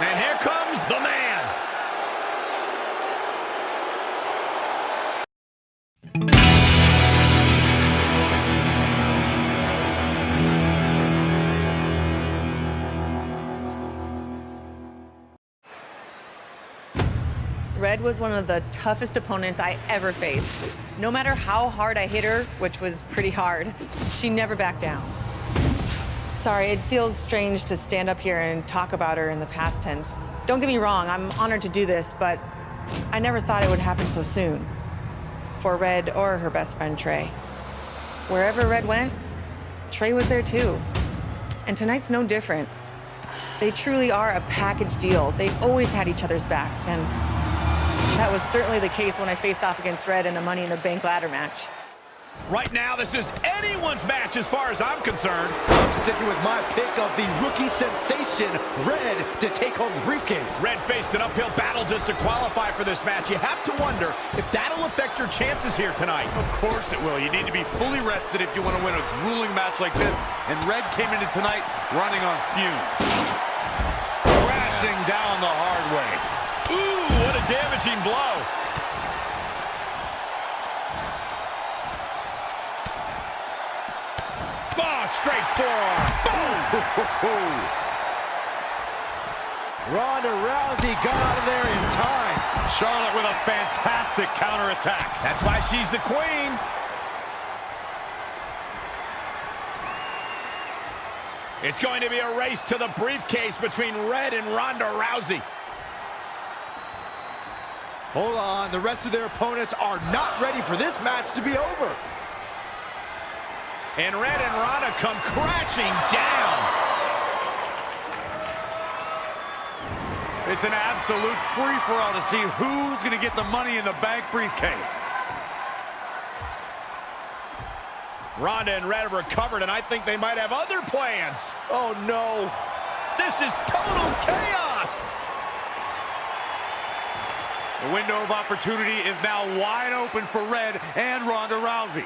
And here comes the man. Red was one of the toughest opponents I ever faced. No matter how hard I hit her, which was pretty hard, she never backed down. Sorry, it feels strange to stand up here and talk about her in the past tense. Don't get me wrong, I'm honored to do this, but I never thought it would happen so soon. For Red or her best friend, Trey. Wherever Red went, Trey was there too. And tonight's no different. They truly are a package deal. They've always had each other's backs, and that was certainly the case when I faced off against Red in a Money in the Bank ladder match. Right now, this is anyone's match as far as I'm concerned. I'm sticking with my pick of the rookie sensation, Red, to take home the briefcase. Red faced an uphill battle just to qualify for this match. You have to wonder if that'll affect your chances here tonight. Of course it will. You need to be fully rested if you want to win a grueling match like this. And Red came into tonight running on fumes. Crashing down the hard way. Ooh, what a damaging blow. Oh, straight forearm. Boom! Ronda Rousey got out of there in time. Charlotte with a fantastic counterattack. That's why she's the queen. It's going to be a race to the briefcase between Red and Ronda Rousey. Hold on, the rest of their opponents are not ready for this match to be over. And Red and Ronda come crashing down. It's an absolute free-for-all to see who's going to get the Money in the Bank briefcase. Ronda and Red have recovered, and I think they might have other plans. Oh, no. This is total chaos. The window of opportunity is now wide open for Red and Ronda Rousey.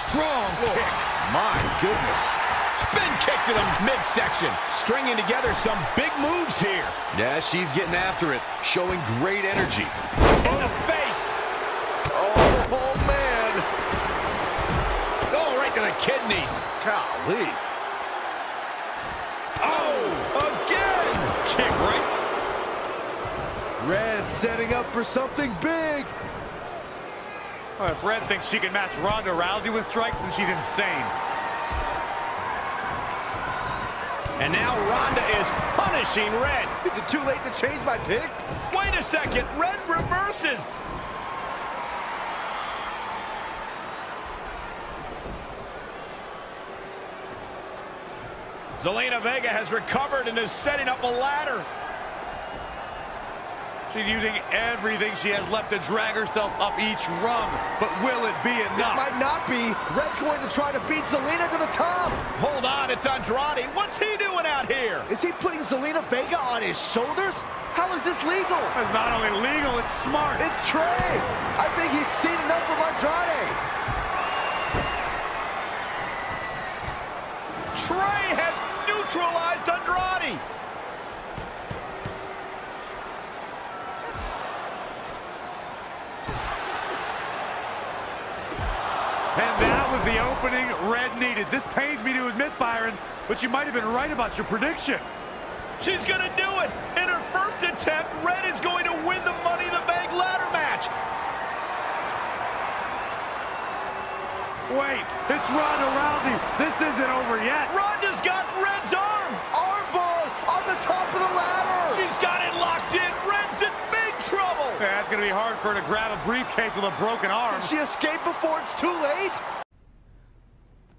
Strong kick. My goodness. Spin kick to the midsection. Stringing together some big moves here. Yeah, she's getting after it, showing great energy. In the face. Oh, man. Oh, right to the kidneys. Golly. Oh, again. Kick right. Red setting up for something big. Well, if Red thinks she can match Ronda Rousey with strikes, then she's insane. And now Ronda is punishing Red. Is it too late to change my pick? Wait a second. Red reverses. Zelina Vega has recovered and is setting up a ladder. She's using everything she has left to drag herself up each rung. But will it be enough? It might not be. Red's going to try to beat Zelina to the top. Hold on, it's Andrade. What's he doing out here? Is he putting Zelina Vega on his shoulders? How is this legal? It's not only legal, it's smart. It's Trey. I think he's seen enough from Andrade. Trey has neutralized Andrade. And that was the opening Red needed. This pains me to admit, Byron, but you might have been right about your prediction. She's going to do it. In her first attempt, Red is going to win the Money in the Bank ladder match. Wait, it's Ronda Rousey. This isn't over yet. Ronda's got Red's arm. Armbar on the top of the ladder. She's got it locked in. Red's in big trouble. Yeah, it's going to be hard for her to grab a briefcase with a broken arm. Can she escape before it's too late?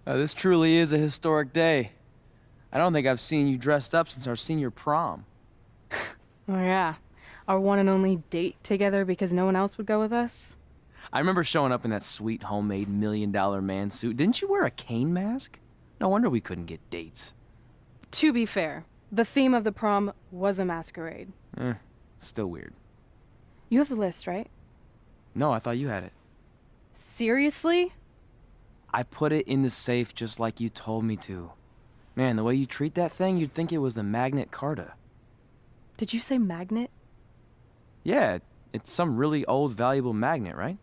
This truly is a historic day. I don't think I've seen you dressed up since our senior prom. Oh yeah, our one and only date together because no one else would go with us. I remember showing up in that sweet homemade $1 million man suit. Didn't you wear a cane mask? No wonder we couldn't get dates. To be fair, the theme of the prom was a masquerade. Still weird. You have the list, right? No, I thought you had it. Seriously? I put it in the safe just like you told me to. Man, the way you treat that thing, you'd think it was the Magnet Carta. Did you say magnet? Yeah, it's some really old, valuable magnet, right?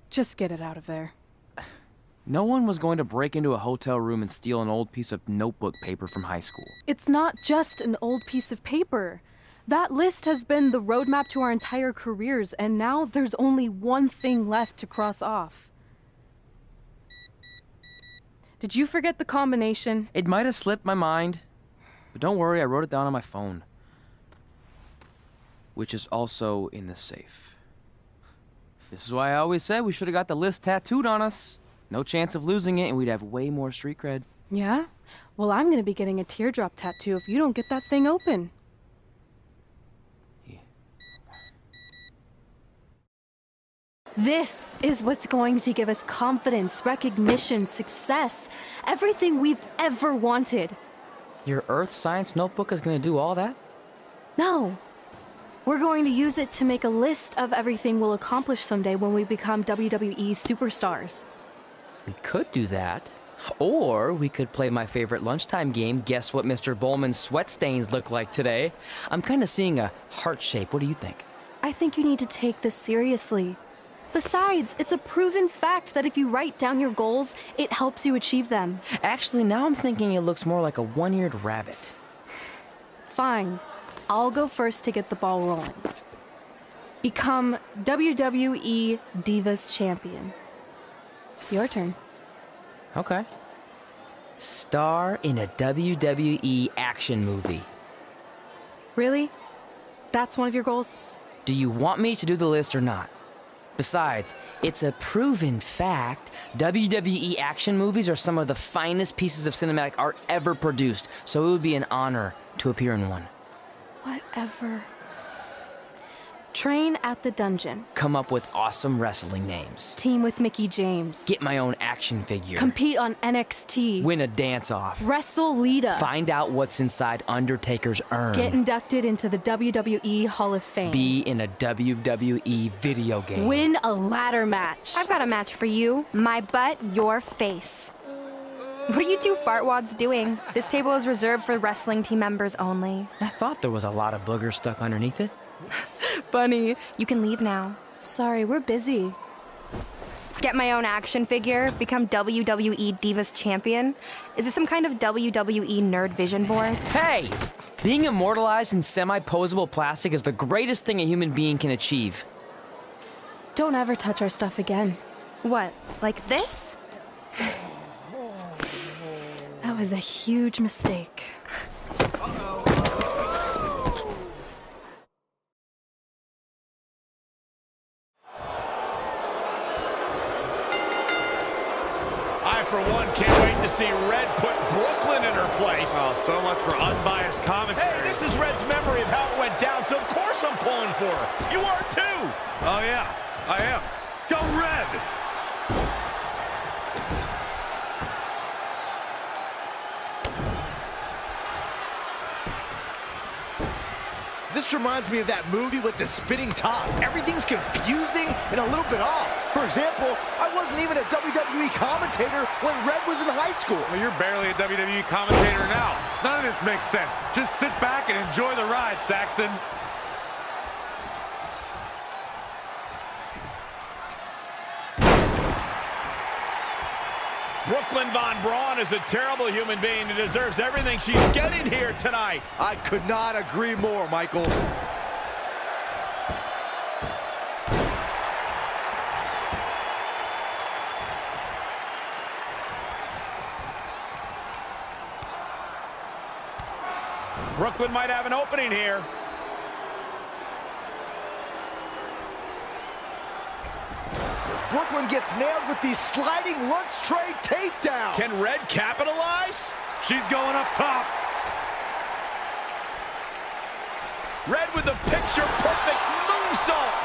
Just get it out of there. No one was going to break into a hotel room and steal an old piece of notebook paper from high school. It's not just an old piece of paper. That list has been the roadmap to our entire careers, and now there's only one thing left to cross off. Did you forget the combination? It might have slipped my mind, but don't worry, I wrote it down on my phone. Which is also in the safe. This is why I always said we should have got the list tattooed on us. No chance of losing it, and we'd have way more street cred. Yeah? Well, I'm gonna be getting a teardrop tattoo if you don't get that thing open. Yeah. This is what's going to give us confidence, recognition, success, everything we've ever wanted. Your Earth Science notebook is gonna do all that? No. We're going to use it to make a list of everything we'll accomplish someday when we become WWE superstars. We could do that. Or we could play my favorite lunchtime game, Guess What Mr. Bowman's Sweat Stains Look Like Today. I'm kind of seeing a heart shape. What do you think? I think you need to take this seriously. Besides, it's a proven fact that if you write down your goals, it helps you achieve them. Actually, now I'm thinking it looks more like a one-eared rabbit. Fine. I'll go first to get the ball rolling. Become WWE Divas Champion. Your turn. Okay. Star in a WWE action movie. Really? That's one of your goals? Do you want me to do the list or not? Besides, it's a proven fact, WWE action movies are some of the finest pieces of cinematic art ever produced, so it would be an honor to appear in one. Whatever. Train at the dungeon. Come up with awesome wrestling names. Team with Mickey James. Get my own action figure. Compete on NXT. Win a dance-off. Wrestle Lita. Find out what's inside Undertaker's urn. Get inducted into the WWE Hall of Fame. Be in a WWE video game. Win a ladder match. I've got a match for you. My butt, your face. What are you two fartwads doing? This table is reserved for wrestling team members only. I thought there was a lot of boogers stuck underneath it. Funny. You can leave now. Sorry, we're busy. Get my own action figure, become WWE Divas Champion. Is this some kind of WWE nerd vision board? Hey! Being immortalized in semi-posable plastic is the greatest thing a human being can achieve. Don't ever touch our stuff again. What, like this? That was a huge mistake. I, for one, can't wait to see Red put Brooklyn in her place. Oh, so much for unbiased commentary. Hey, this is Red's memory of how it went down, so of course I'm pulling for her. You are too. Oh, yeah, I am. Go Red! This reminds me of that movie with the spinning top. Everything's confusing and a little bit off. For example, I wasn't even a WWE commentator when Red was in high school. Well, you're barely a WWE commentator now. None of this makes sense. Just sit back and enjoy the ride, Saxton. Brooklyn Von Braun is a terrible human being and deserves everything she's getting here tonight. I could not agree more, Michael. Brooklyn might have an opening here. Brooklyn gets nailed with the sliding lunch tray takedown. Can Red capitalize? She's going up top. Red with the picture-perfect moonsault.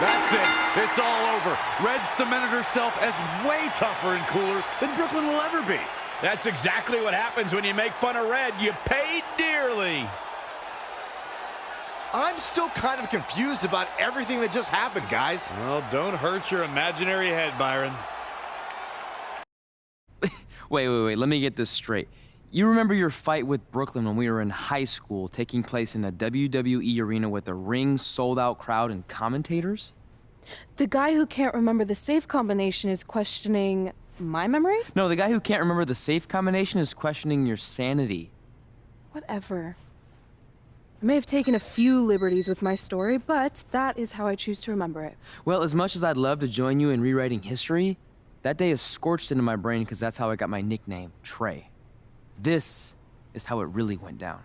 That's it. It's all over. Red cemented herself as way tougher and cooler than Brooklyn will ever be. That's exactly what happens when you make fun of Red. You pay dearly. I'm still kind of confused about everything that just happened, guys. Well, don't hurt your imaginary head, Byron. Wait, let me get this straight. You remember your fight with Brooklyn when we were in high school, taking place in a WWE arena with a ring, sold-out crowd, and commentators? The guy who can't remember the safe combination is questioning my memory? No, the guy who can't remember the safe combination is questioning your sanity. Whatever. I may have taken a few liberties with my story, but that is how I choose to remember it. Well, as much as I'd love to join you in rewriting history, that day is scorched into my brain because that's how I got my nickname, Trey. This is how it really went down.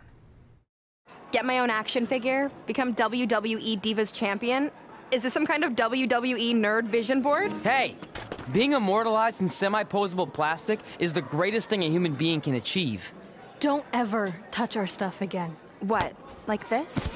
Get my own action figure? Become WWE Divas Champion? Is this some kind of WWE nerd vision board? Hey, being immortalized in semi-posable plastic is the greatest thing a human being can achieve. Don't ever touch our stuff again. What, like this?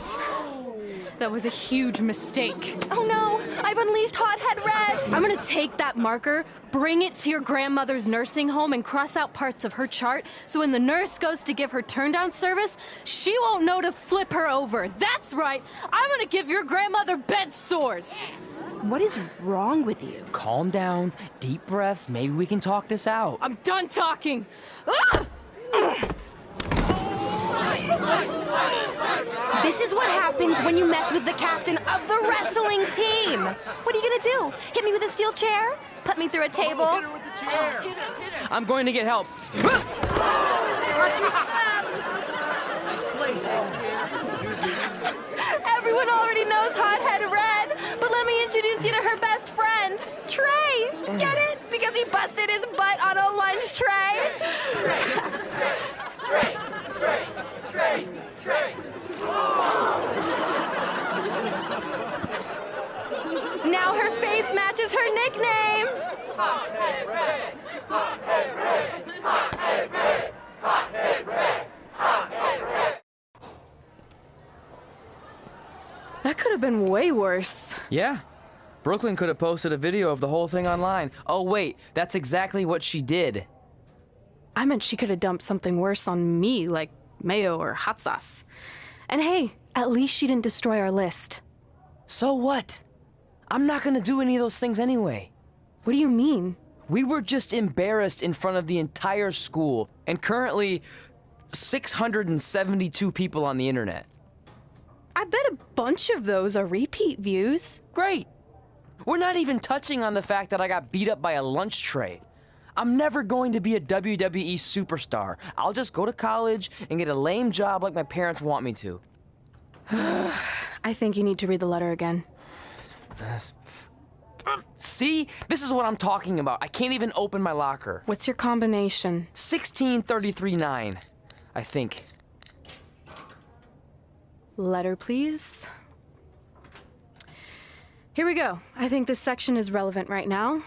That was a huge mistake. Oh no, I've unleashed Hothead Red! I'm gonna take that marker, bring it to your grandmother's nursing home, and cross out parts of her chart so when the nurse goes to give her turn-down service, she won't know to flip her over. That's right, I'm gonna give your grandmother bed sores. What is wrong with you? Calm down, deep breaths, maybe we can talk this out. I'm done talking. Ah! This is what happens when you mess with the captain of the wrestling team. What are you gonna do? Hit me with a steel chair? Put me through a table? I'm going to get help. Everyone already knows Hothead Red, but let me introduce you to her best friend, Trey. Get it? Because he busted his butt on a lunch tray. Now her face matches her nickname. That could have been way worse. Yeah. Brooklyn could have posted a video of the whole thing online. Oh, wait, that's exactly what she did. I meant she could have dumped something worse on me, like mayo or hot sauce. And hey, at least she didn't destroy our list. So what? I'm not gonna do any of those things anyway. What do you mean? We were just embarrassed in front of the entire school, and currently 672 people on the internet. I bet a bunch of those are repeat views. Great. We're not even touching on the fact that I got beat up by a lunch tray. I'm never going to be a WWE superstar. I'll just go to college and get a lame job like my parents want me to. I think you need to read the letter again. See? This is what I'm talking about. I can't even open my locker. What's your combination? 1633-9, I think. Letter, please. Here we go. I think this section is relevant right now.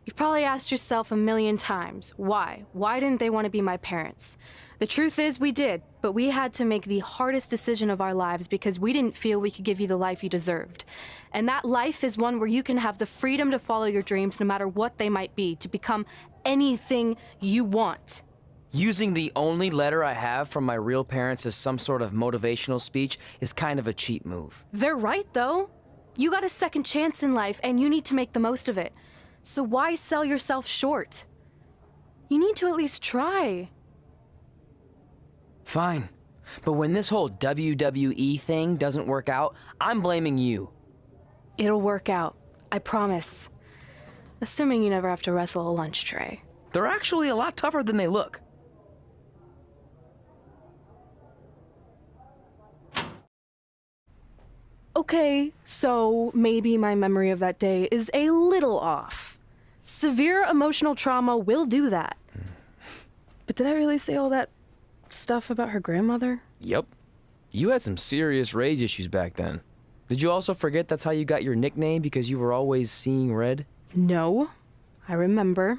You've probably asked yourself a million times, why? Why didn't they want to be my parents? The truth is we did, but we had to make the hardest decision of our lives because we didn't feel we could give you the life you deserved. And that life is one where you can have the freedom to follow your dreams no matter what they might be, to become anything you want. Using the only letter I have from my real parents as some sort of motivational speech is kind of a cheap move. They're right, though. You got a second chance in life, and you need to make the most of it. So why sell yourself short? You need to at least try. Fine. But when this whole WWE thing doesn't work out, I'm blaming you. It'll work out. I promise. Assuming you never have to wrestle a lunch tray. They're actually a lot tougher than they look. Okay, so maybe my memory of that day is a little off. Severe emotional trauma will do that. But did I really say all that stuff about her grandmother? Yep. You had some serious rage issues back then. Did you also forget that's how you got your nickname because you were always seeing red? No, I remember.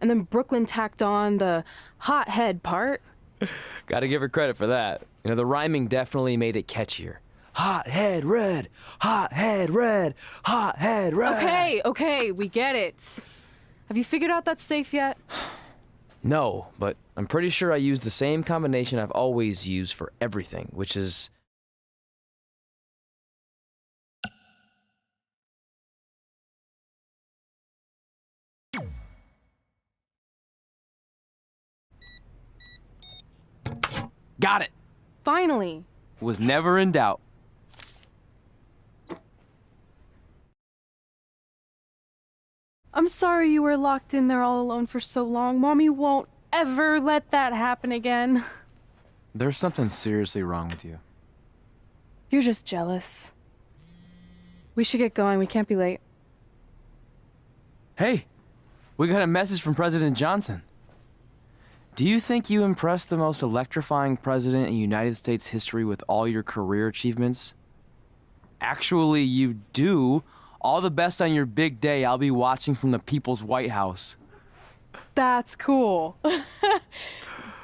And then Brooklyn tacked on the hot head part. Gotta give her credit for that. You know, the rhyming definitely made it catchier. Hot head red, hot head red, hot head red. Okay, we get it. Have you figured out that safe yet? No, but I'm pretty sure I used the same combination I've always used for everything, which is Got it. Finally. Was never in doubt. I'm sorry you were locked in there all alone for so long. Mommy won't ever let that happen again. There's something seriously wrong with you. You're just jealous. We should get going. We can't be late. Hey, we got a message from President Johnson. Do you think you impressed the most electrifying president in United States history with all your career achievements? Actually, you do. All the best on your big day. I'll be watching from the People's White House. That's cool.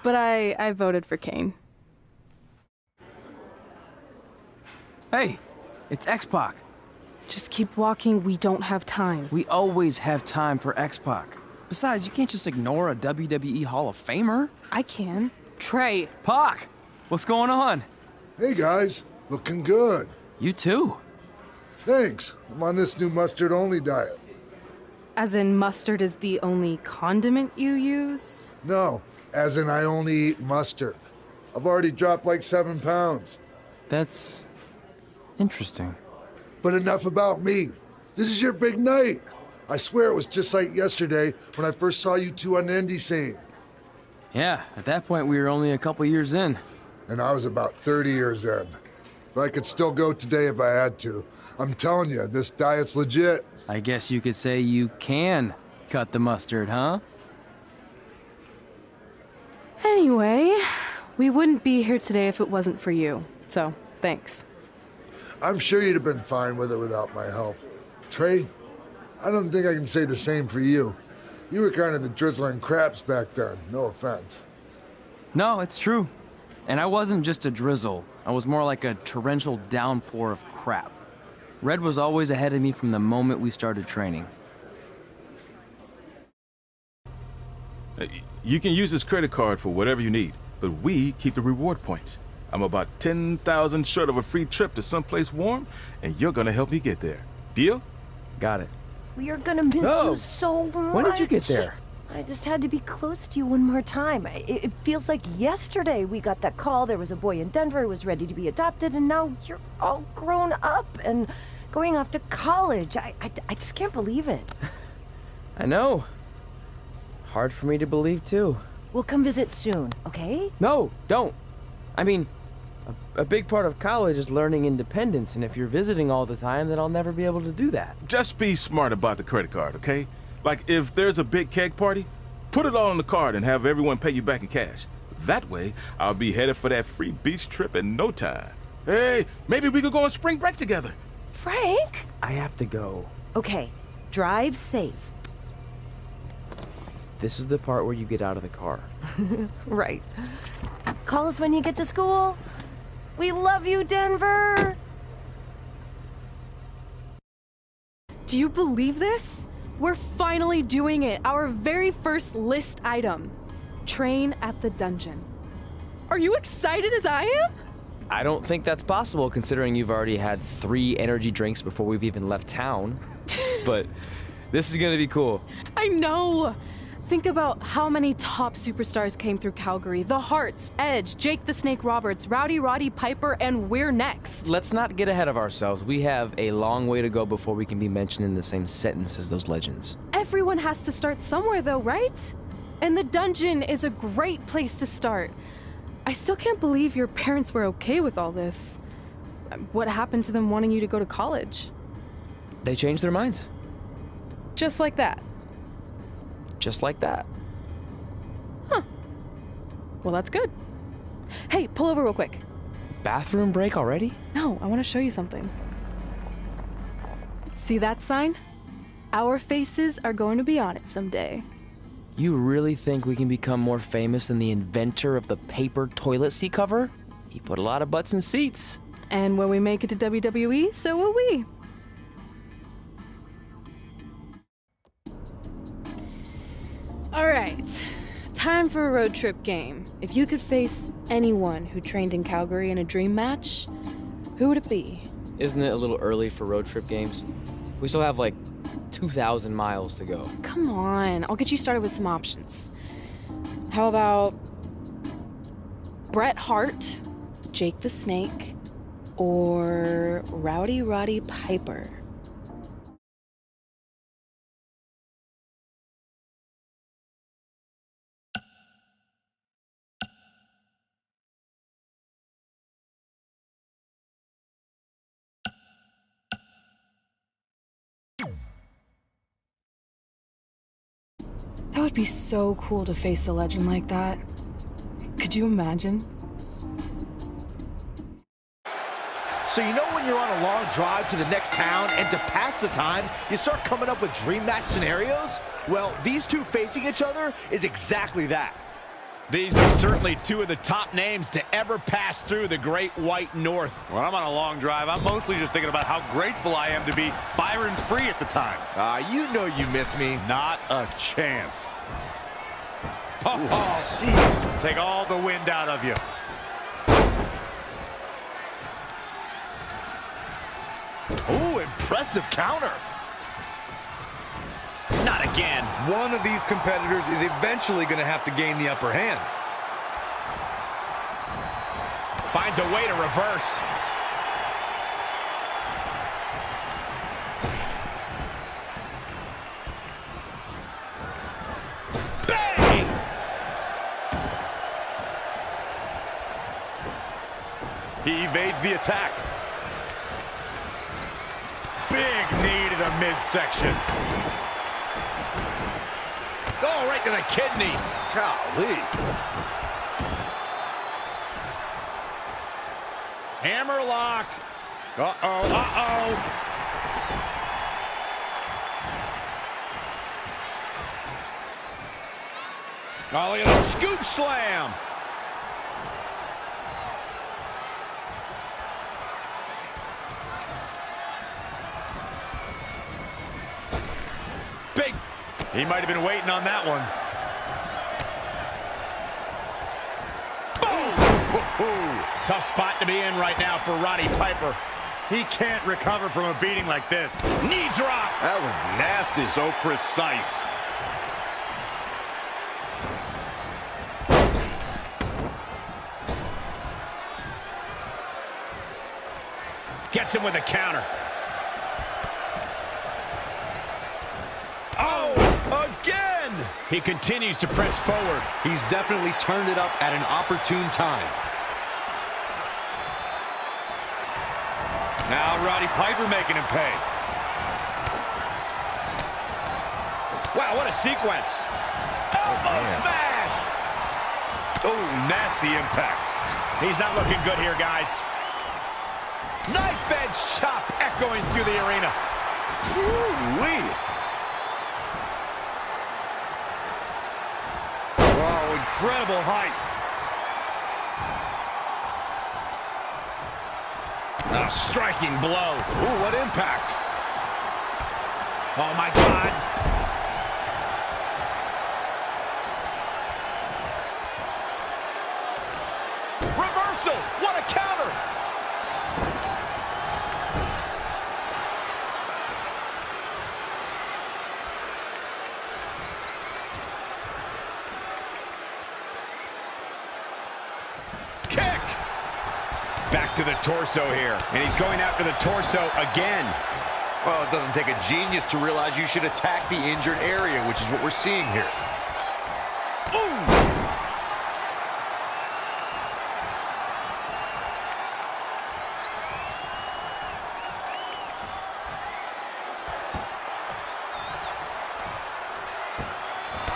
But I voted for Kane. Hey, it's X-Pac. Just keep walking. We don't have time. We always have time for X-Pac. Besides, you can't just ignore a WWE Hall of Famer. I can. Trey. Pac, what's going on? Hey guys, looking good. You too. Thanks. I'm on this new mustard-only diet. As in mustard is the only condiment you use? No, as in I only eat mustard. I've already dropped like 7 pounds. That's interesting. But enough about me. This is your big night. I swear it was just like yesterday when I first saw you two on the indie scene. Yeah, at that point we were only a couple years in. And I was about 30 years in. But I could still go today if I had to. I'm telling you, this diet's legit. I guess you could say you can cut the mustard, huh? Anyway, we wouldn't be here today if it wasn't for you. So, thanks. I'm sure you'd have been fine with it without my help. Trey, I don't think I can say the same for you. You were kind of the drizzling craps back then, no offense. No, it's true. And I wasn't just a drizzle. I was more like a torrential downpour of crap. Red was always ahead of me from the moment we started training. You can use this credit card for whatever you need, but we keep the reward points. I'm about 10,000 short of a free trip to someplace warm, and you're gonna help me get there. Deal? Got it. We are gonna miss you so much. When did you get there? I just had to be close to you one more time. It feels like yesterday we got that call. There was a boy in Denver who was ready to be adopted, and now you're all grown up and going off to college. I just can't believe it. I know. It's hard for me to believe, too. We'll come visit soon, okay? No, don't. I mean, a big part of college is learning independence, and if you're visiting all the time, then I'll never be able to do that. Just be smart about the credit card, okay? Like, if there's a big keg party, put it all on the card and have everyone pay you back in cash. That way, I'll be headed for that free beach trip in no time. Hey, maybe we could go on spring break together. Frank? I have to go. Okay, drive safe. This is the part where you get out of the car. Right. Call us when you get to school. We love you, Denver! Do you believe this? We're finally doing it. Our very first list item. Train at the dungeon. Are you excited as I am? I don't think that's possible considering you've already had 3 energy drinks before we've even left town. But this is gonna be cool. I know. Think about how many top superstars came through Calgary. The Hearts, Edge, Jake the Snake Roberts, Rowdy Roddy Piper, and we're next. Let's not get ahead of ourselves. We have a long way to go before we can be mentioned in the same sentence as those legends. Everyone has to start somewhere though, right? And the dungeon is a great place to start. I still can't believe your parents were okay with all this. What happened to them wanting you to go to college? They changed their minds. Just like that. Just like that. Huh. Well, that's good. Hey, pull over real quick. Bathroom break already? No, I want to show you something. See that sign? Our faces are going to be on it someday. You really think we can become more famous than the inventor of the paper toilet seat cover? He put a lot of butts in seats. And when we make it to WWE, so will we. All right, time for a road trip game. If you could face anyone who trained in Calgary in a dream match, who would it be? Isn't it a little early for road trip games? We still have like 2,000 miles to go. Come on, I'll get you started with some options. How about Bret Hart, Jake the Snake, or Rowdy Roddy Piper? That would be so cool to face a legend like that. Could you imagine? So you know when you're on a long drive to the next town and to pass the time, you start coming up with dream match scenarios? Well, these two facing each other is exactly that. These are certainly two of the top names to ever pass through the Great White North. When I'm on a long drive, I'm mostly just thinking about how grateful I am to be Byron Free at the time. You know you miss me. Not a chance. Oh, jeez. Take all the wind out of you. Ooh, impressive counter. Not again. One of these competitors is eventually going to have to gain the upper hand. Finds a way to reverse. Bang! He evades the attack. Big knee to the midsection. Oh, right to the kidneys. Golly. Hammerlock. Uh-oh, uh-oh. Oh, look at that scoop slam. Big. He might have been waiting on that one. Boom! Tough spot to be in right now for Roddy Piper. He can't recover from a beating like this. Knee drop. That was nasty. So precise. Gets him with a counter. Oh, again! He continues to press forward. He's definitely turned it up at an opportune time. Now Roddy Piper making him pay. Wow, what a sequence. Elbow smash! Oh, nasty impact. He's not looking good here, guys. Knife edge chop echoing through the arena. Woo-wee. Wow, incredible height. A striking blow. Ooh, what impact. Oh, my God. Reversal. What a counter. Kick. Back to the torso here. And he's going after the torso again. Well, it doesn't take a genius to realize you should attack the injured area, which is what we're seeing here. Ooh.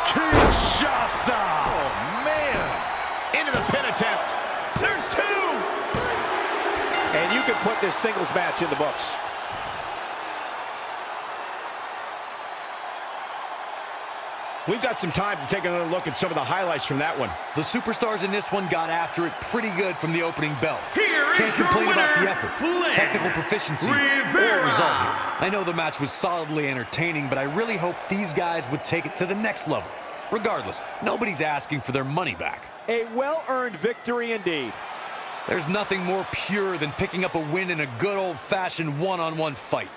Kinshasa! Oh, man! Into the pin attempt. There's two! And you can put this singles match in the books. We've got some time to take another look at some of the highlights from that one. The superstars in this one got after it pretty good from the opening bell. Here Can't is your complain about the winner, effort, Flynn technical proficiency, or Rivera. result here. I know the match was solidly entertaining, but I really hope these guys would take it to the next level. Regardless, nobody's asking for their money back. A well-earned victory indeed. There's nothing more pure than picking up a win in a good old-fashioned one-on-one fight.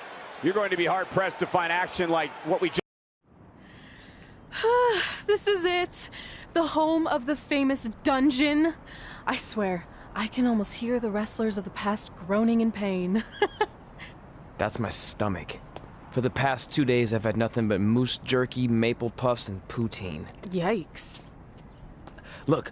You're going to be hard-pressed to find action like what we just... This is it. The home of the famous dungeon. I swear, I can almost hear the wrestlers of the past groaning in pain. That's my stomach. For the past 2 days, I've had nothing but moose jerky, maple puffs, and poutine. Yikes. Look,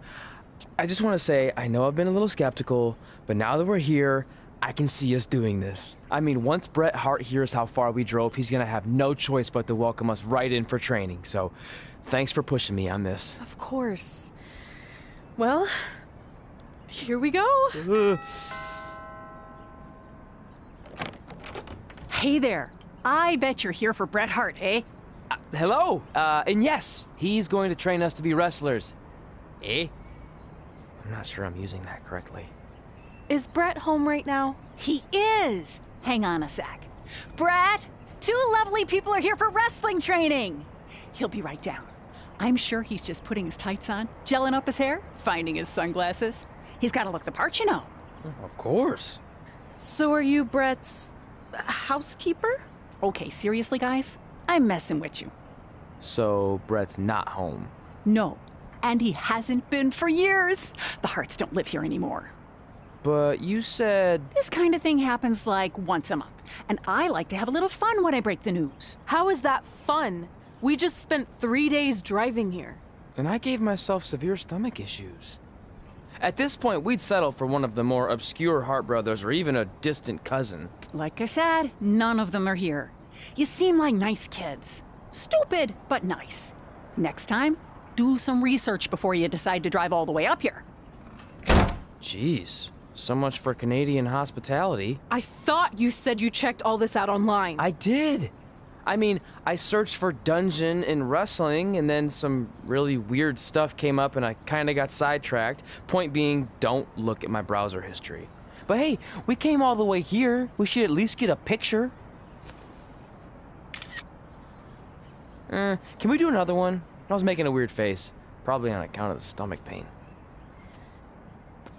I just want to say, I know I've been a little skeptical, but now that we're here, I can see us doing this. I mean, once Bret Hart hears how far we drove, he's gonna have no choice but to welcome us right in for training. So, thanks for pushing me on this. Of course. Well, here we go. Hey there. I bet you're here for Bret Hart, eh? Hello, and yes, he's going to train us to be wrestlers. Eh? I'm not sure I'm using that correctly. Is Bret home right now? He is. Hang on a sec. Bret, 2 lovely people are here for wrestling training. He'll be right down. I'm sure he's just putting his tights on, gelling up his hair, finding his sunglasses. He's got to look the part, you know. Of course. So are you Bret's housekeeper? Okay, seriously, guys? I'm messing with you. So, Bret's not home. No, and he hasn't been for years. The Harts don't live here anymore. But you said... This kind of thing happens like once a month, and I like to have a little fun when I break the news. How is that fun? We just spent 3 days driving here. And I gave myself severe stomach issues. At this point, we'd settle for one of the more obscure Hart brothers or even a distant cousin. Like I said, none of them are here. You seem like nice kids. Stupid, but nice. Next time, do some research before you decide to drive all the way up here. Jeez, so much for Canadian hospitality. I thought you said you checked all this out online. I did. I mean, I searched for dungeon in wrestling, and then some really weird stuff came up, and I kind of got sidetracked. Point being, don't look at my browser history. But hey, we came all the way here. We should at least get a picture. Can we do another one? I was making a weird face, probably on account of the stomach pain.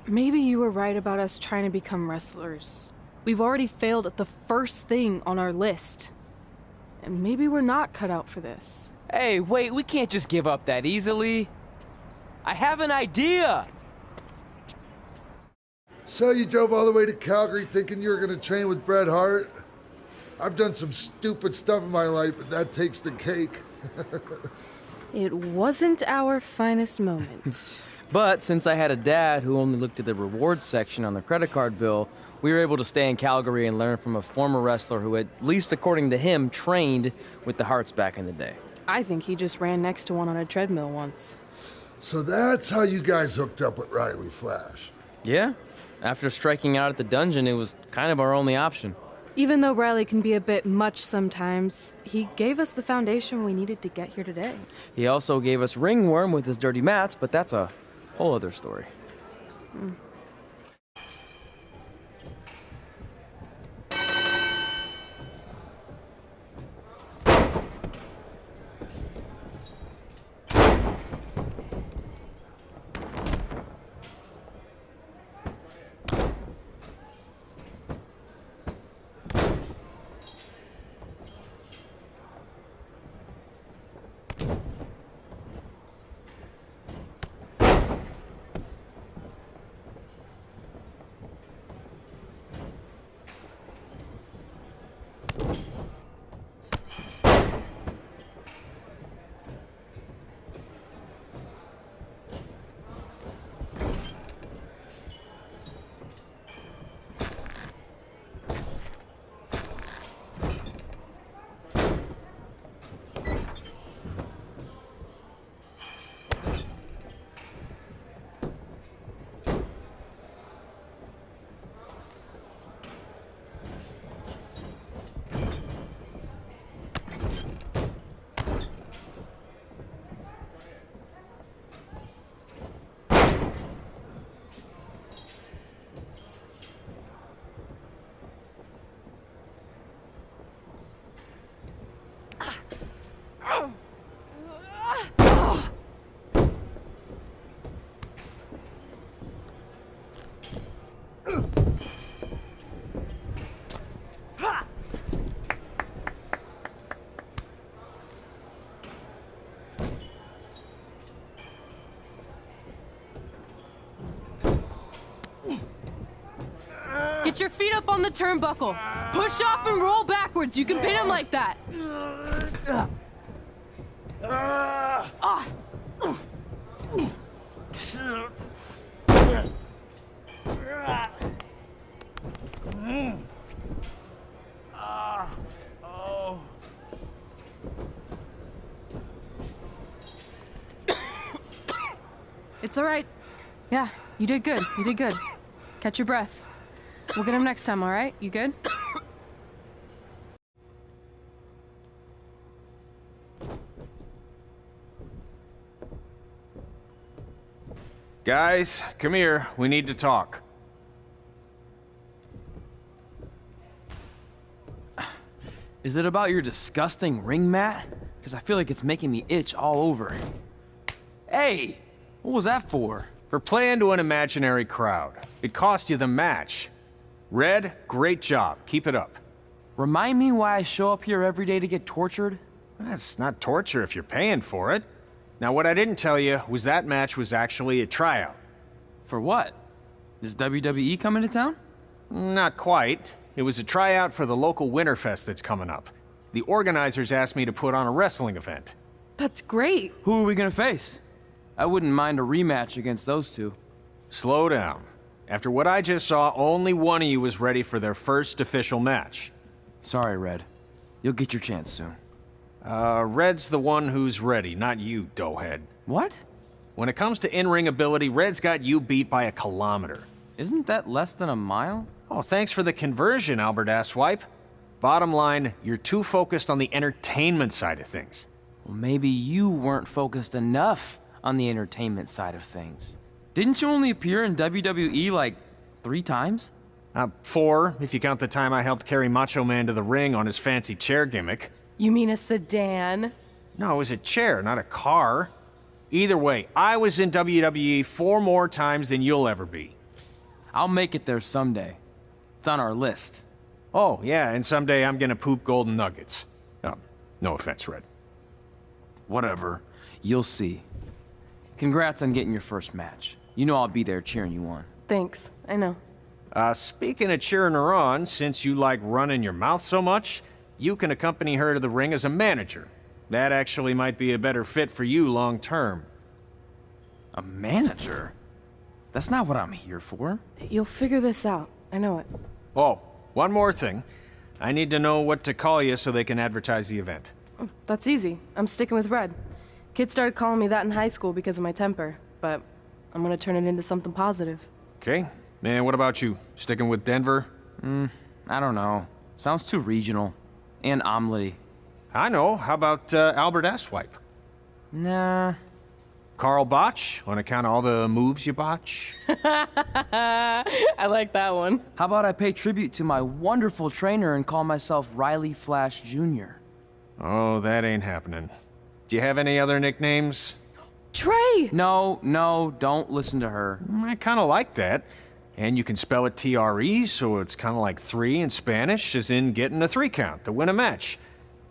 Maybe you were right about us trying to become wrestlers. We've already failed at the first thing on our list. And maybe we're not cut out for this. Hey, wait, we can't just give up that easily. I have an idea! So you drove all the way to Calgary thinking you were going to train with Bret Hart? I've done some stupid stuff in my life, but that takes the cake. It wasn't our finest moment. But since I had a dad who only looked at the rewards section on the credit card bill, we were able to stay in Calgary and learn from a former wrestler who, at least according to him, trained with the Harts back in the day. I think he just ran next to one on a treadmill once. So that's how you guys hooked up with Riley Flash. Yeah. After striking out at the dungeon, it was kind of our only option. Even though Riley can be a bit much sometimes, he gave us the foundation we needed to get here today. He also gave us ringworm with his dirty mats, but that's a whole other story. Get your feet up on the turnbuckle. Push off and roll backwards. You can pin him like that. It's all right. Yeah, you did good. You did good. Catch your breath. We'll get him next time, all right? You good? Guys, come here. We need to talk. Is it about your disgusting ring mat? Because I feel like it's making me itch all over. Hey! What was that for? For playing to an imaginary crowd. It cost you the match. Red, great job. Keep it up. Remind me why I show up here every day to get tortured? That's not torture if you're paying for it. Now, what I didn't tell you was that match was actually a tryout. For what? Is WWE coming to town? Not quite. It was a tryout for the local Winterfest that's coming up. The organizers asked me to put on a wrestling event. That's great. Who are we gonna face? I wouldn't mind a rematch against those two. Slow down. After what I just saw, only one of you was ready for their first official match. Sorry, Red. You'll get your chance soon. Red's the one who's ready, not you, doughhead. What? When it comes to in-ring ability, Red's got you beat by a kilometer. Isn't that less than a mile? Oh, thanks for the conversion, Albert Asswipe. Bottom line, you're too focused on the entertainment side of things. Well, maybe you weren't focused enough on the entertainment side of things. Didn't you only appear in WWE like 3 times? 4, if you count the time I helped carry Macho Man to the ring on his fancy chair gimmick. You mean a sedan? No, it was a chair, not a car. Either way, I was in WWE 4 more times than you'll ever be. I'll make it there someday. It's on our list. Oh, yeah, and someday I'm gonna poop golden nuggets. No offense, Red. Whatever. You'll see. Congrats on getting your first match. You know I'll be there cheering you on. Thanks. I know. Speaking of cheering her on, since you like running your mouth so much, you can accompany her to the ring as a manager. That actually might be a better fit for you long term. A manager? That's not what I'm here for. You'll figure this out. I know it. Oh, one more thing. I need to know what to call you so they can advertise the event. That's easy. I'm sticking with Red. Kids started calling me that in high school because of my temper, but I'm gonna turn it into something positive. Okay. Man, what about you? Sticking with Denver? I don't know. Sounds too regional. And omelette-y. I know. How about Albert Asswipe? Nah. Carl Botch, on account of all the moves you botch? I like that one. How about I pay tribute to my wonderful trainer and call myself Riley Flash Jr.? Oh, that ain't happening. Do you have any other nicknames? Trey! No, don't listen to her. I kind of like that. And you can spell it T-R-E, so it's kind of like 3 in Spanish, as in getting a 3 count to win a match.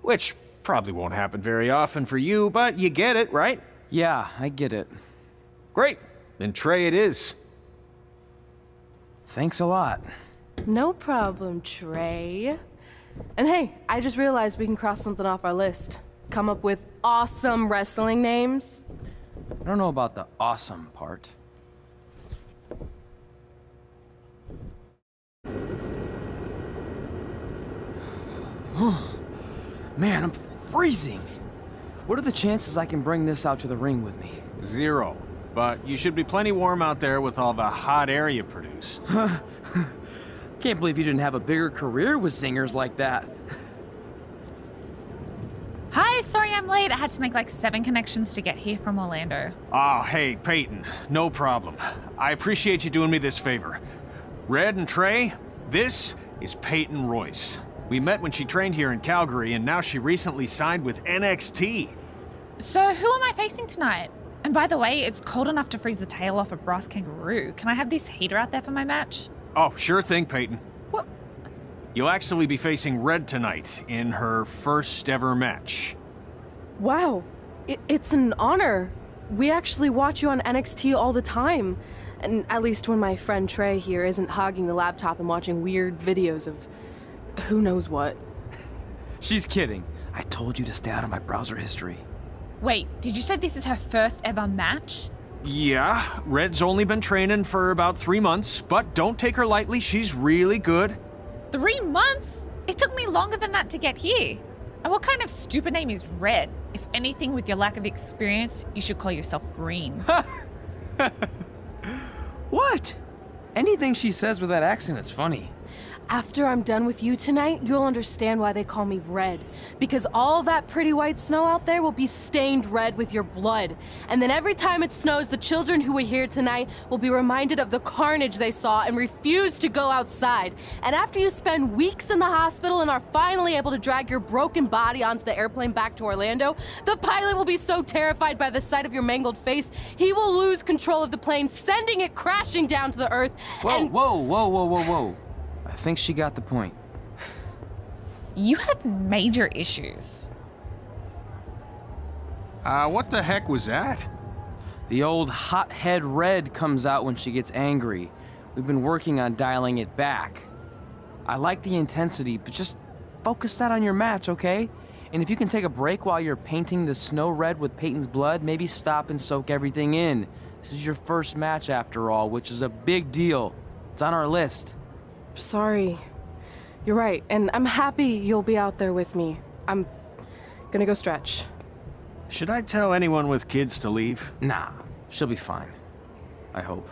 Which probably won't happen very often for you, but you get it, right? Yeah, I get it. Great. Then Trey it is. Thanks a lot. No problem, Trey. And hey, I just realized we can cross something off our list. Come up with awesome wrestling names. I don't know about the awesome part. Man, I'm freezing. What are the chances I can bring this out to the ring with me? 0. But you should be plenty warm out there with all the hot air you produce. Can't believe you didn't have a bigger career with singers like that. Hi, sorry I'm late. I had to make like 7 connections to get here from Orlando. Oh, hey, Peyton. No problem. I appreciate you doing me this favor. Red and Trey, this is Peyton Royce. We met when she trained here in Calgary, and now she recently signed with NXT. So who am I facing tonight? And by the way, it's cold enough to freeze the tail off a brass kangaroo. Can I have this heater out there for my match? Oh, sure thing, Peyton. What? You'll actually be facing Red tonight in her first ever match. Wow, it's an honor. We actually watch you on NXT all the time. And at least when my friend Trey here isn't hogging the laptop and watching weird videos of who knows what. She's kidding. I told you to stay out of my browser history. Wait, did you say this is her first ever match? Yeah, Red's only been training for about 3 months, but don't take her lightly, she's really good. 3 months? It took me longer than that to get here. And what kind of stupid name is Red? If anything, with your lack of experience, you should call yourself Green. What? Anything she says with that accent is funny. After I'm done with you tonight, you'll understand why they call me Red. Because all that pretty white snow out there will be stained red with your blood. And then every time it snows, the children who were here tonight will be reminded of the carnage they saw and refuse to go outside. And after you spend weeks in the hospital and are finally able to drag your broken body onto the airplane back to Orlando, the pilot will be so terrified by the sight of your mangled face, he will lose control of the plane, sending it crashing down to the earth. Whoa. I think she got the point. You have major issues. What the heck was that? The old hothead Red comes out when she gets angry. We've been working on dialing it back. I like the intensity, but just focus that on your match, okay? And if you can take a break while you're painting the snow red with Peyton's blood, maybe stop and soak everything in. This is your first match after all, which is a big deal. It's on our list. Sorry. You're right, and I'm happy you'll be out there with me. I'm gonna go stretch. Should I tell anyone with kids to leave? Nah, she'll be fine. I hope.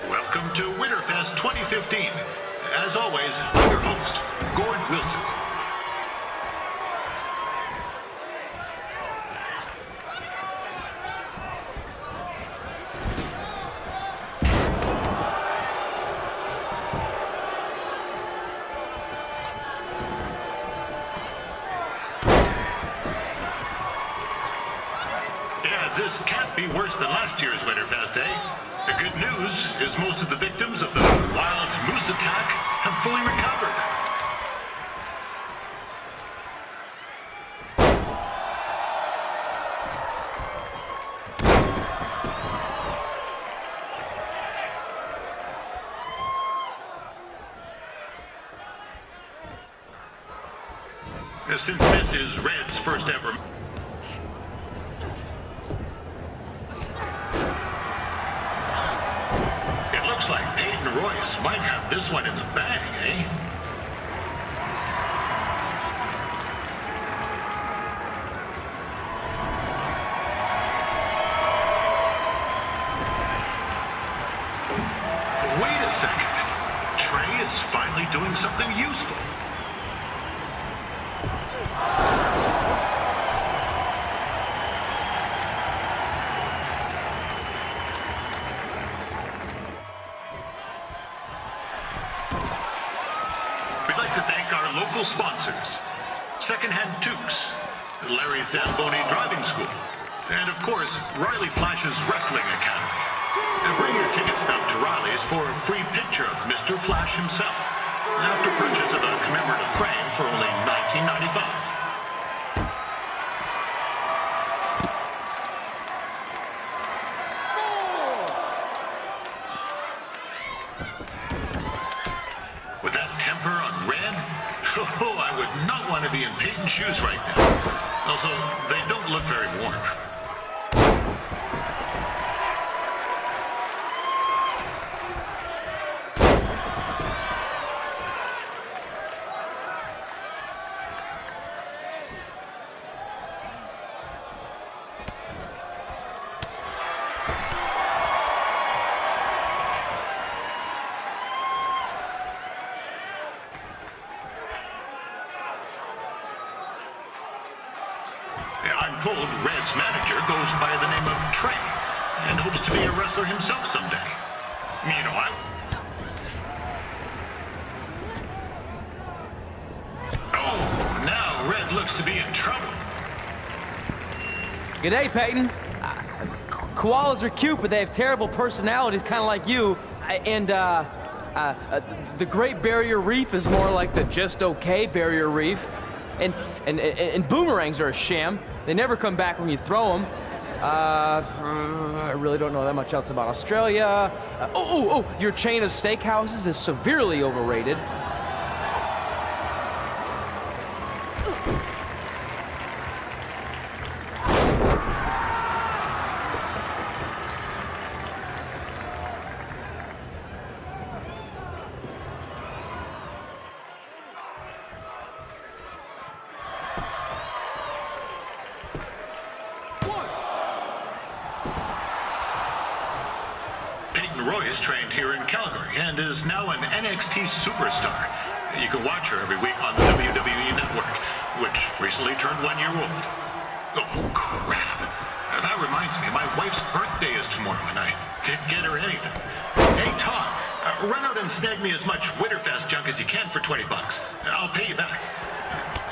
Welcome to Winterfest 2015. As always, I'm your host, Gord Wilson. This can't be worse than last year's Winterfest, eh? The good news is most of the victims of the wild moose attack have fully recovered. Since this is Red's first ever... Looks like Peyton Royce might have this one in the bag, eh? Wait a second. Trey is finally doing something useful. Local sponsors, Secondhand Tukes, Larry Zamboni Driving School, and of course, Riley Flash's Wrestling Academy. And bring your ticket stub to Riley's for a free picture of Mr. Flash himself, after purchase of a commemorative frame for only $19.95. With that temper on Red, oh, I would not want to be in Peyton's shoes right now. Also, they don't look very warm. I'm told Red's manager goes by the name of Trey and hopes to be a wrestler himself someday. You know, Oh, now Red looks to be in trouble. G'day, Peyton. Koalas are cute, but they have terrible personalities, kind of like you. The Great Barrier Reef is more like the just okay Barrier Reef. And boomerangs are a sham. They never come back when you throw them. I really don't know that much else about Australia. Your chain of steakhouses is severely overrated. Royce trained here in Calgary and is now an NXT superstar. You can watch her every week on the WWE Network, which recently turned 1 year old. Oh, crap. That reminds me, my wife's birthday is tomorrow, and I didn't get her anything. Hey, Todd, run out and snag me as much Winterfest junk as you can for $20. I'll pay you back.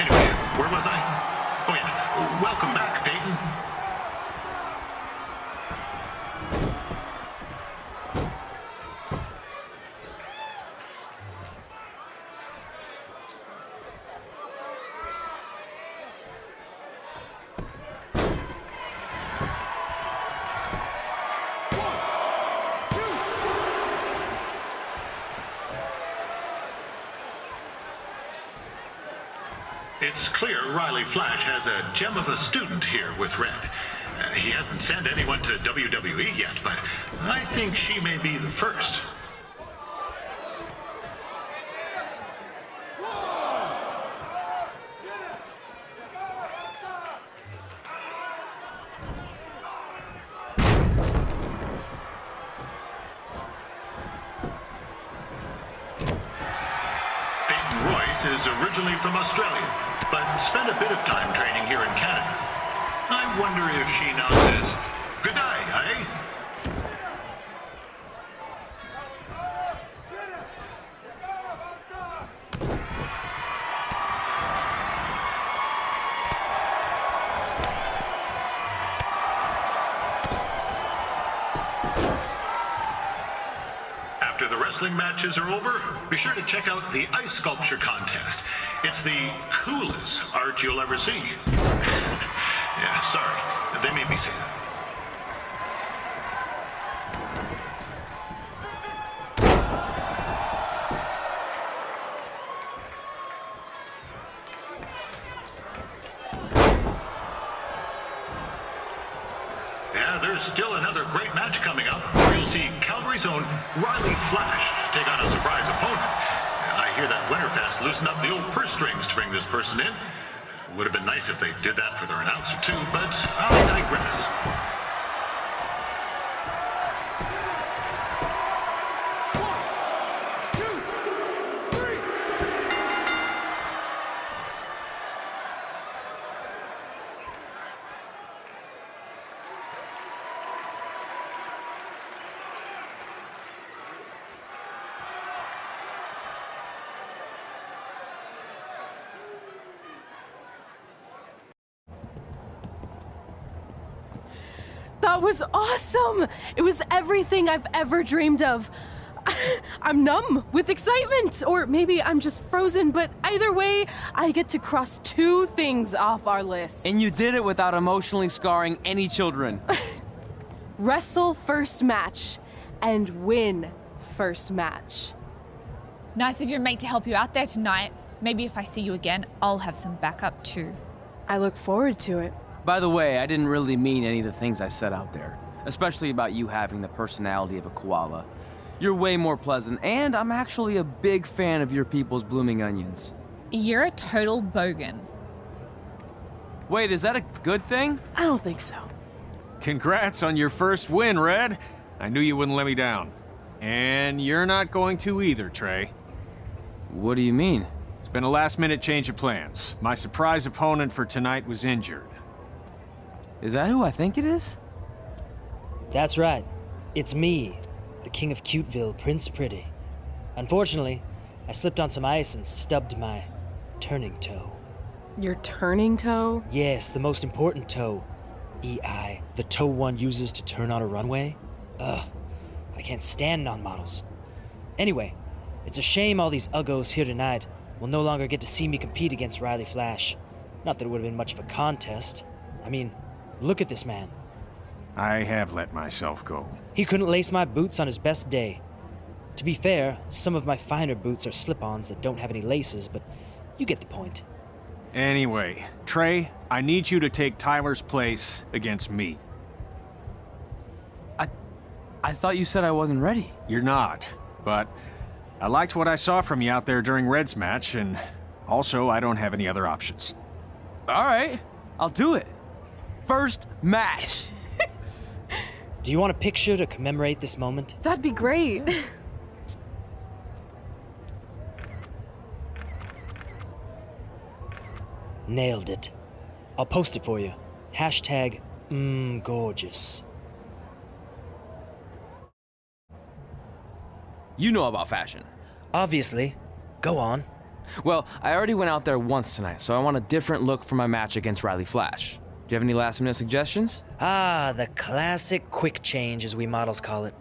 Anyway, where was I? Oh, yeah. Welcome back, Peyton. It's clear Riley Flash has a gem of a student here with Red. He hasn't sent anyone to WWE yet, but I think she may be the first. Is originally from Australia, but spent a bit of time training here in Canada. I wonder if she now says, "Good day, eh?" After the wrestling matches are over, be sure to check out the ice sculpture contest. It's the coolest art you'll ever see. Yeah, sorry. They made me say that. Yeah, there's still another great match coming up where you'll see Calgary's own Riley Flash take on a surprise opponent. I hear that Winterfest loosened up the old purse strings to bring this person in. Would have been nice if they did that for their announcer too, but I digress. That was awesome! It was everything I've ever dreamed of. I'm numb with excitement, or maybe I'm just frozen, but either way, I get to cross 2 things off our list. And you did it without emotionally scarring any children. Wrestle first match and win first match. Nice of your mate to help you out there tonight. Maybe if I see you again, I'll have some backup too. I look forward to it. By the way, I didn't really mean any of the things I said out there, especially about you having the personality of a koala. You're way more pleasant, and I'm actually a big fan of your people's blooming onions. You're a total bogan. Wait, is that a good thing? I don't think so. Congrats on your first win, Red. I knew you wouldn't let me down. And you're not going to either, Trey. What do you mean? It's been a last-minute change of plans. My surprise opponent for tonight was injured. Is that who I think it is? That's right. It's me, the King of Cuteville, Prince Pretty. Unfortunately, I slipped on some ice and stubbed my turning toe. Your turning toe? Yes, the most important toe. EI, the toe one uses to turn on a runway. Ugh, I can't stand non-models. Anyway, It's a shame all these uggos here tonight will no longer get to see me compete against Riley Flash. Not that it would have been much of a contest. I mean, look at this man. I have let myself go. He couldn't lace my boots on his best day. To be fair, some of my finer boots are slip-ons that don't have any laces, but you get the point. Anyway, Trey, I need you to take Tyler's place against me. I thought you said I wasn't ready. You're not, but I liked what I saw from you out there during Red's match, and also I don't have any other options. All right, I'll do it. First match. Do you want a picture to commemorate this moment? That'd be great. Nailed it. I'll post it for you. Hashtag gorgeous. You know about fashion. Obviously. Go on. Well, I already went out there once tonight, so I want a different look for my match against Riley Flash. Do you have any last-minute suggestions? Ah, the classic quick change, as we models call it.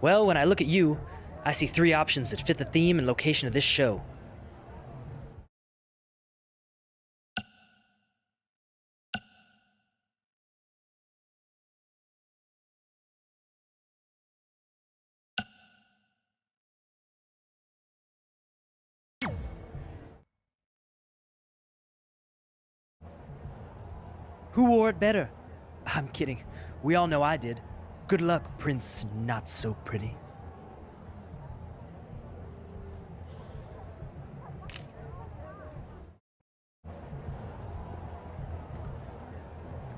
Well, when I look at you, I see 3 options that fit the theme and location of this show. Who wore it better? I'm kidding. We all know I did. Good luck, Prince Not So Pretty.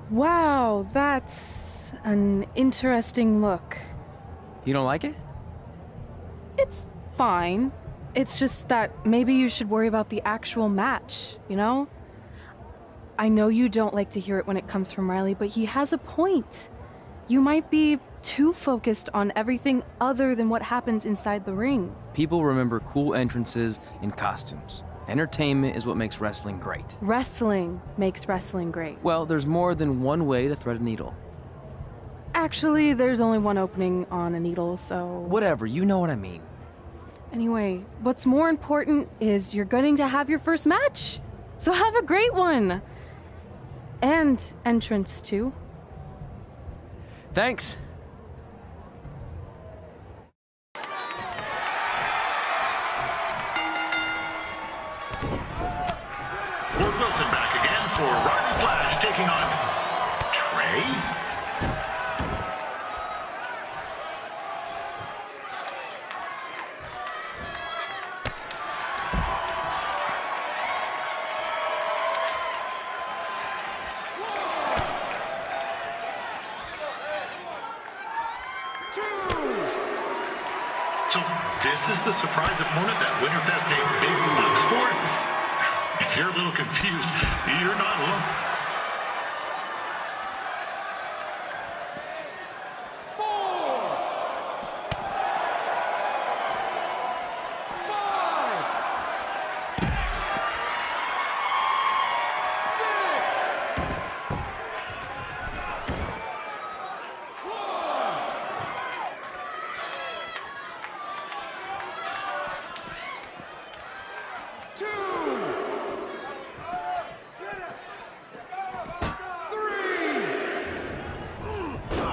Wow, that's an interesting look. You don't like it? It's fine. It's just that maybe you should worry about the actual match, you know? I know you don't like to hear it when it comes from Riley, but he has a point. You might be too focused on everything other than what happens inside the ring. People remember cool entrances and costumes. Entertainment is what makes wrestling great. Wrestling makes wrestling great. Well, there's more than one way to thread a needle. Actually, there's only one opening on a needle, so... Whatever, you know what I mean. Anyway, what's more important is you're going to have your first match. So have a great one. And entrance, too. Thanks. Ward Wilson back again for Riley Flash taking on Trey. So this is the surprise opponent that Winterfest paid big bucks for? If you're a little confused, you're not alone.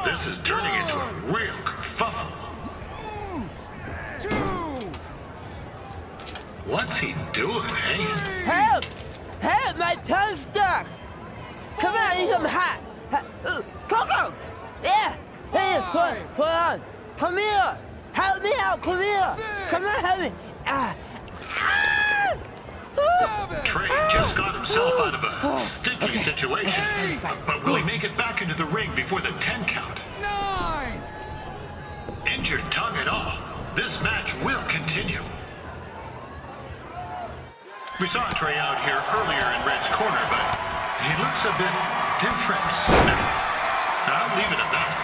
This is turning into a real kerfuffle. What's he doing, eh? Help! Help! My tongue's stuck! Come on, I need some hot! Coco! Yeah! Hey, hold on! Come here! Help me out! Come here! Come on, help me! Trey just got himself out of a sticky situation. But will he make it back into the ring before the 10 count? 9! Injured tongue and all, this match will continue. We saw Trey out here earlier in Red's corner, but he looks a bit different now. I'll leave it at that.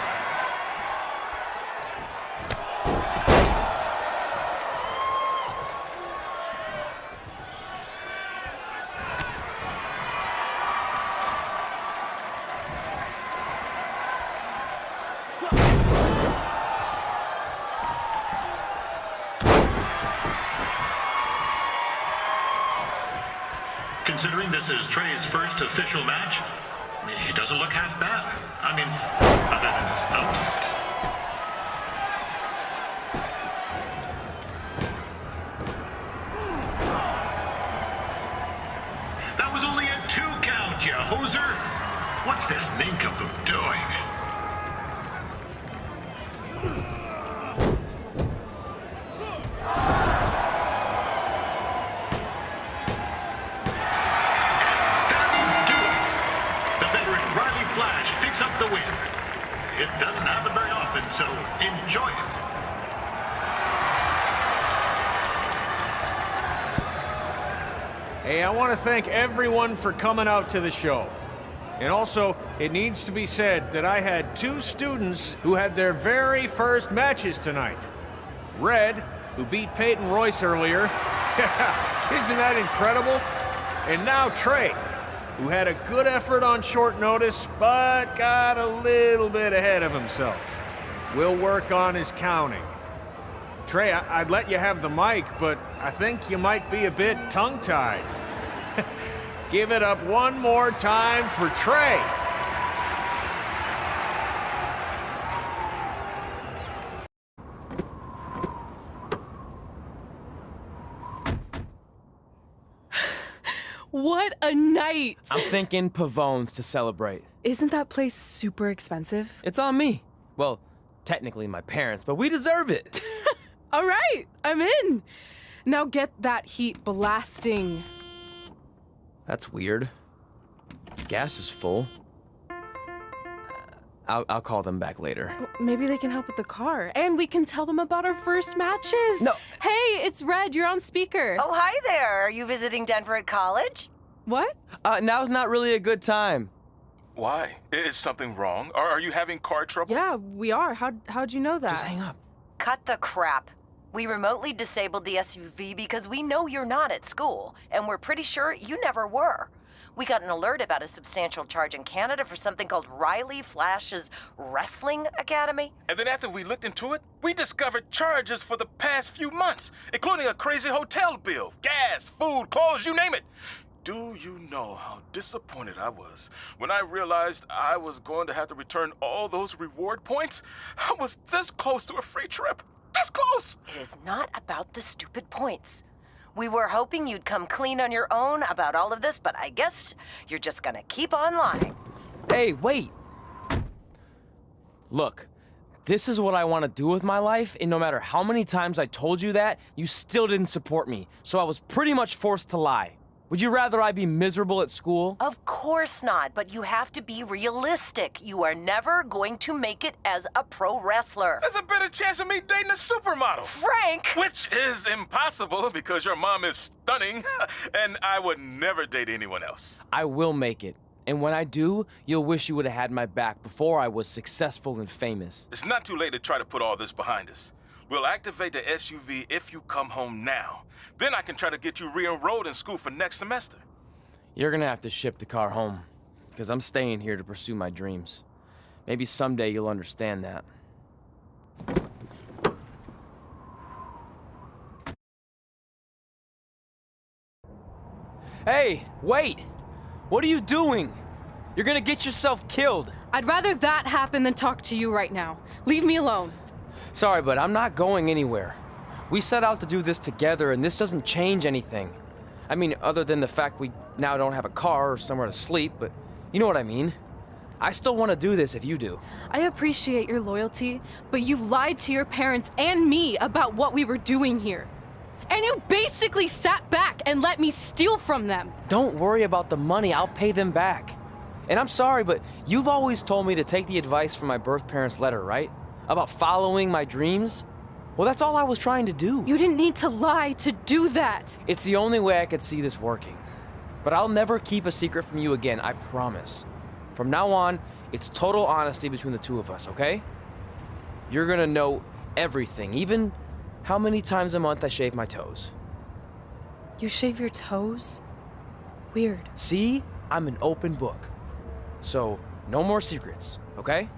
Considering this is Trey's first official match, he doesn't look half bad. I mean, other than his outfit. That was only a 2 count, you hoser. What's this nincompoop doing? Up the win. It doesn't happen very often, so enjoy it. Hey, I want to thank everyone for coming out to the show. And also, it needs to be said that I had 2 students who had their very first matches tonight. Red, who beat Peyton Royce earlier. Isn't that incredible? And now Trey, who had a good effort on short notice, but got a little bit ahead of himself. We'll work on his counting. Trey, I'd let you have the mic, but I think you might be a bit tongue-tied. Give it up one more time for Trey. What a night! I'm thinking Pavone's to celebrate. Isn't that place super expensive? It's on me. Well, technically my parents, but we deserve it. All right, I'm in. Now get that heat blasting. That's weird. Gas is full. I'll call them back later. Maybe they can help with the car, and we can tell them about our first matches. No. Hey, it's Red. You're on speaker. Oh, hi there. Are you visiting Denver at college? What? Now's not really a good time. Why? Is something wrong? Are you having car trouble? Yeah, we are. How'd you know that? Just hang up. Cut the crap. We remotely disabled the SUV because we know you're not at school, and we're pretty sure you never were. We got an alert about a substantial charge in Canada for something called Riley Flash's Wrestling Academy. And then after we looked into it, we discovered charges for the past few months, including a crazy hotel bill, gas, food, clothes, you name it. Do you know how disappointed I was when I realized I was going to have to return all those reward points? I was this close to a free trip. This close! It is not about the stupid points. We were hoping you'd come clean on your own about all of this, but I guess you're just gonna keep on lying. Hey, wait! Look, this is what I want to do with my life, and no matter how many times I told you that, you still didn't support me, so I was pretty much forced to lie. Would you rather I be miserable at school? Of course not, but you have to be realistic. You are never going to make it as a pro wrestler. There's a better chance of me dating a supermodel. Frank! Which is impossible because your mom is stunning, and I would never date anyone else. I will make it. And when I do, you'll wish you would have had my back before I was successful and famous. It's not too late to try to put all this behind us. We'll activate the SUV if you come home now. Then I can try to get you re-enrolled in school for next semester. You're gonna have to ship the car home, because I'm staying here to pursue my dreams. Maybe someday you'll understand that. Hey, wait! What are you doing? You're gonna get yourself killed. I'd rather that happen than talk to you right now. Leave me alone. Sorry, but I'm not going anywhere. We set out to do this together, and this doesn't change anything. I mean, other than the fact we now don't have a car or somewhere to sleep, but you know what I mean. I still want to do this if you do. I appreciate your loyalty, but you lied to your parents and me about what we were doing here. And you basically sat back and let me steal from them. Don't worry about the money, I'll pay them back. And I'm sorry, but you've always told me to take the advice from my birth parents' letter, right? About following my dreams? Well, that's all I was trying to do. You didn't need to lie to do that. It's the only way I could see this working. But I'll never keep a secret from you again, I promise. From now on, it's total honesty between the two of us, okay? You're gonna know everything, even how many times a month I shave my toes. You shave your toes? Weird. See? I'm an open book. So, no more secrets, okay?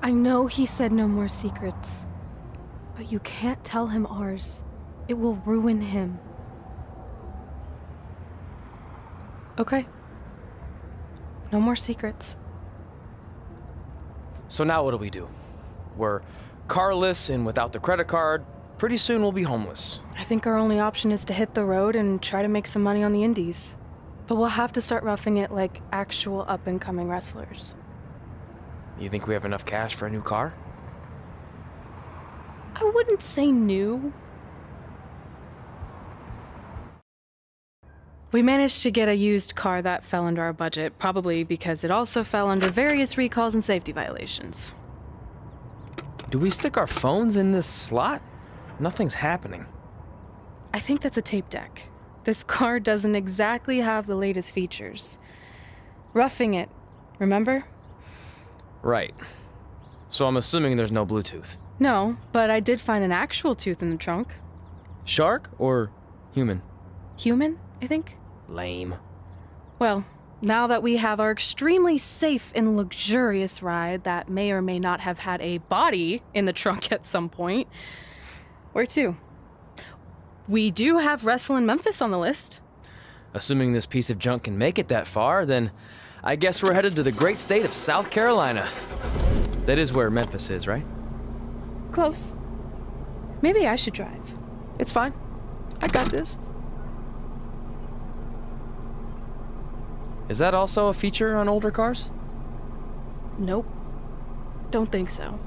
I know he said no more secrets, but you can't tell him ours. It will ruin him. Okay. No more secrets. So now what do? We're carless and without the credit card. Pretty soon we'll be homeless. I think our only option is to hit the road and try to make some money on the indies. But we'll have to start roughing it like actual up-and-coming wrestlers. You think we have enough cash for a new car? I wouldn't say new. We managed to get a used car that fell under our budget, probably because it also fell under various recalls and safety violations. Do we stick our phones in this slot? Nothing's happening. I think that's a tape deck. This car doesn't exactly have the latest features. Roughing it, remember? Right. So I'm assuming there's no Bluetooth. No, but I did find an actual tooth in the trunk. Shark or human? Human, I think. Lame. Well, now that we have our extremely safe and luxurious ride that may or may not have had a body in the trunk at some point, where to? We do have Wrestle in Memphis on the list. Assuming this piece of junk can make it that far, then I guess we're headed to the great state of South Carolina. That is where Memphis is, right? Close. Maybe I should drive. It's fine. I got this. Is that also a feature on older cars? Nope. Don't think so.